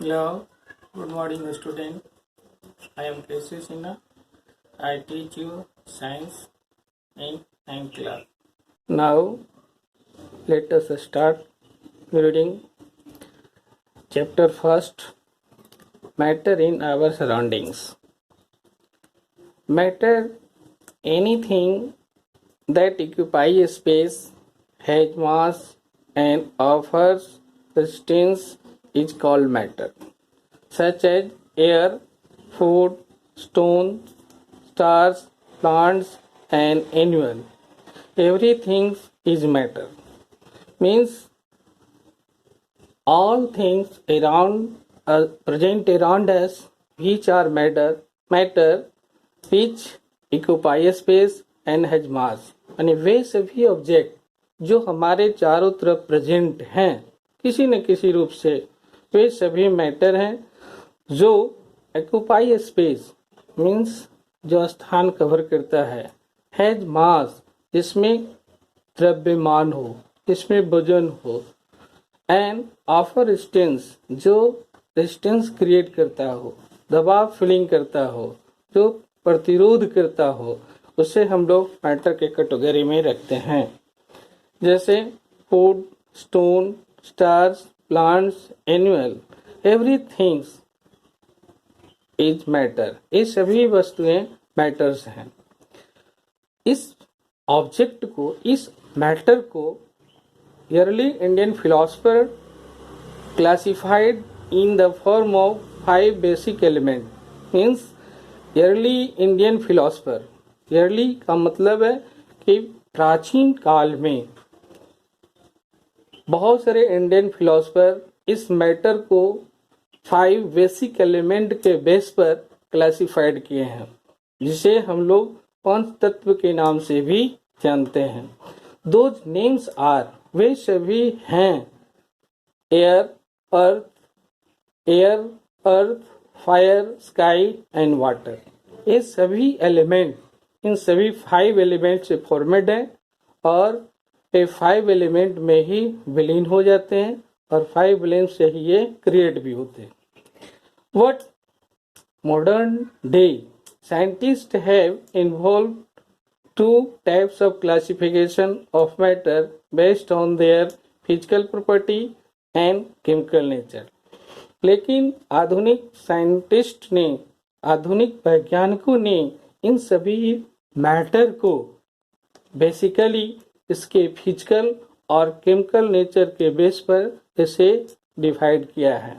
Hello, good morning, student. I am K.C. Sinha. I teach you science in 9th class. Now, let us start reading chapter first. Matter in our surroundings. Matter, anything that occupies space, has mass, and offers resistance is called matter, such as air, food, stone, stars, plants, and animal. Everything is matter. Means all things around present around us which are matter which occupy space and has mass. यानी वे सभी object जो हमारे चारों तरफ present हैं किसी न किसी रूप से, वे सभी मैटर हैं जो ऑक्यूपाई स्पेस मीन्स जो स्थान कवर करता है, हैज मास जिसमें द्रव्यमान हो, जिसमें वजन हो, एंड ऑफर रेजिस्टेंस जो रेजिस्टेंस क्रिएट करता हो, दबाव फीलिंग करता हो, जो प्रतिरोध करता हो, उसे हम लोग मैटर के कैटेगरी में रखते हैं। जैसे food, stone, stars, plants, animal, everything is matter. ये सभी वस्तुएं मैटर्स हैं। इस ऑब्जेक्ट को, इस मैटर को early Indian philosopher classified in the form of 5 basic elements. Means early Indian philosopher, early का मतलब है कि प्राचीन काल में बहुत सारे इंडियन फिलोसफर इस मैटर को 5 बेसिक एलिमेंट के बेस पर क्लासिफाइड किए हैं, जिसे हम लोग पंच तत्व के नाम से भी जानते हैं। दोज नेम्स आर, वे सभी हैं air, earth, fire, sky and water. ये सभी एलिमेंट इन सभी 5 एलिमेंट से फॉर्मेड है और ये 5 एलिमेंट में ही विलीन हो जाते हैं और 5 एलिमेंट से ही ये क्रिएट भी होते हैं। What modern day scientists have involved 2 types of classification of matter based on their physical property and chemical nature. लेकिन आधुनिक साइंटिस्ट ने, आधुनिक वैज्ञानिकों ने इन सभी मैटर को बेसिकली इसके फिजिकल और केमिकल नेचर के बेस पर इसे डिवाइड किया है।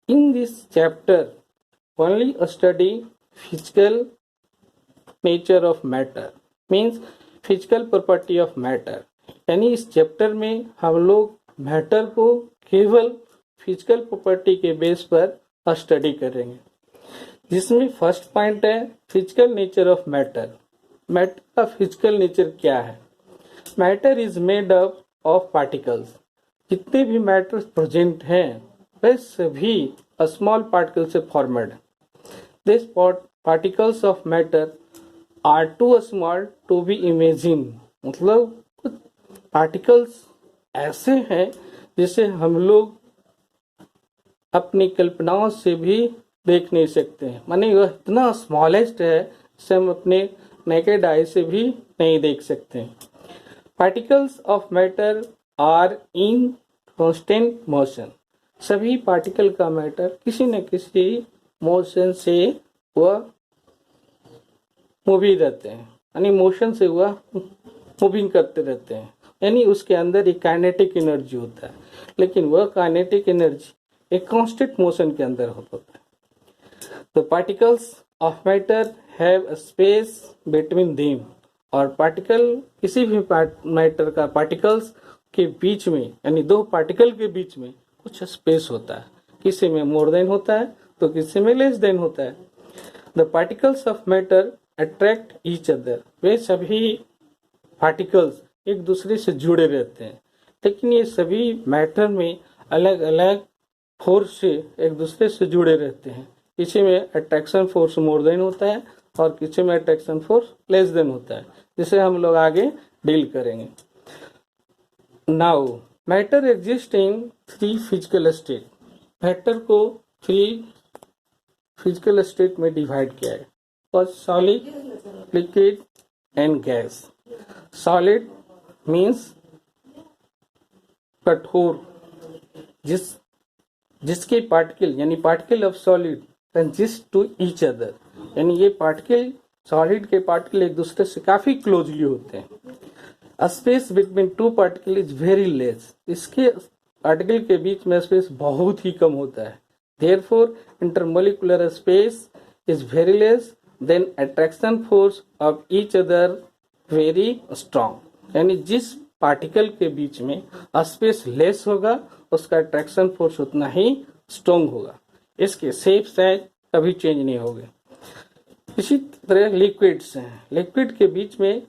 In this chapter, only study physical nature of matter, means physical property of matter. यानी इस चैप्टर में हम लोग मैटर को केवल फिजिकल प्रॉपर्टी के बेस पर स्टडी करेंगे, जिसमें फर्स्ट पॉइंट है physical nature of matter. Matter का फिजिकल नेचर क्या है? Matter is made up of particles. जितने भी मैटर प्रेजेंट हैं वे सभी स्मॉल पार्टिकल से फॉर्मेड है। This particles of matter are too small to be imagine. मतलब कुछ पार्टिकल्स ऐसे हैं जिसे हम लोग अपनी कल्पनाओं से भी देख नहीं सकते हैं। माने वह इतना स्मॉलेस्ट है जिसे हम अपने नेकेड आई से भी नहीं देख सकते हैं। Particles of matter are in constant motion. सभी पार्टिकल का मैटर किसी न किसी मोशन से वह मूवी रहते हैं, यानी मोशन से वह मूविंग करते रहते हैं, यानी उसके अंदर एक काइनेटिक एनर्जी होता है, लेकिन वह काइनेटिक एनर्जी एक कांस्टेंट मोशन के अंदर होता है। तो particles of matter have space between them. और पार्टिकल किसी भी मैटर का पार्टिकल्स के बीच में, यानी 2 पार्टिकल के बीच में कुछ स्पेस होता है, किसी में मोर देन होता है तो किसी में लेस देन होता है। The particles of matter attract each other. वे सभी पार्टिकल्स एक दूसरे से जुड़े रहते हैं, लेकिन ये सभी मैटर में अलग अलग फोर्स से एक दूसरे से जुड़े रहते हैं। किसी में अट्रैक्शन फोर्स मोर देन होता है और किसी में अट्रैक्शन फोर्स लेस देन होता है, जिसे हम लोग आगे डील करेंगे। Now matter exist in 3 physical state. Matter को 3 फिजिकल स्टेट में डिवाइड किया है। First solid, liquid and gas. Solid means कठोर, जिसके पार्टिकल यानी particle of solid consist to each other, यानी ये पार्टिकल सॉलिड के पार्टिकल एक दूसरे से काफी क्लोजली होते हैं। Space between two particle is very less, इसके पार्टिकल के बीच में स्पेस बहुत ही कम होता है। Therefore intermolecular space is very less, then attraction force of each other very strong, यानी जिस पार्टिकल के बीच में स्पेस लेस होगा उसका अट्रैक्शन फोर्स उतना ही स्ट्रॉन्ग होगा, इसके शेप साइज कभी चेंज नहीं होंगे। इसी तरह लिक्विड्स हैं, लिक्विड के बीच में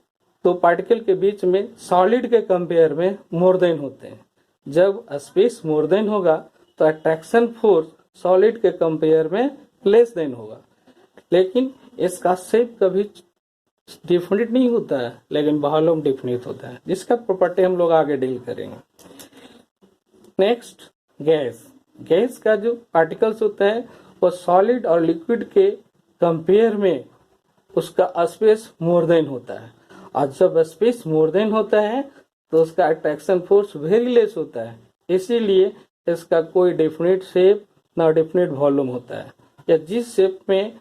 दो पार्टिकल के बीच में सॉलिड के कंपेयर में मोर देन होते हैं। जब स्पेस मोर देन होगा तो अट्रैक्शन फोर्स सॉलिड के कंपेयर में लेस देन होगा, लेकिन इसका शेप कभी डिफिनिट नहीं होता है, लेकिन वॉल्यूम डिफिनिट होता है, जिसका प्रॉपर्टी हम लोग आगे डील करेंगे। Next gas. गैस का जो पार्टिकल्स होता है वो सॉलिड और लिक्विड के कंपेयर में उसका स्पेस मोर देन होता है, और जब स्पेस मोर देन होता है तो उसका अट्रैक्शन फोर्स वेरी लेस होता है, इसीलिए इसका कोई डेफिनेट शेप ना डेफिनेट वॉल्यूम होता है, या जिस शेप में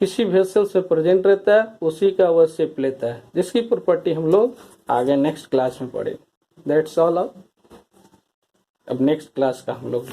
किसी वेसल से प्रेजेंट रहता है उसी का वह शेप लेता है, जिसकी प्रॉपर्टी हम लोग आगे नेक्स्ट क्लास में पढ़ेंगे। That's all. अब नेक्स्ट क्लास का हम लोग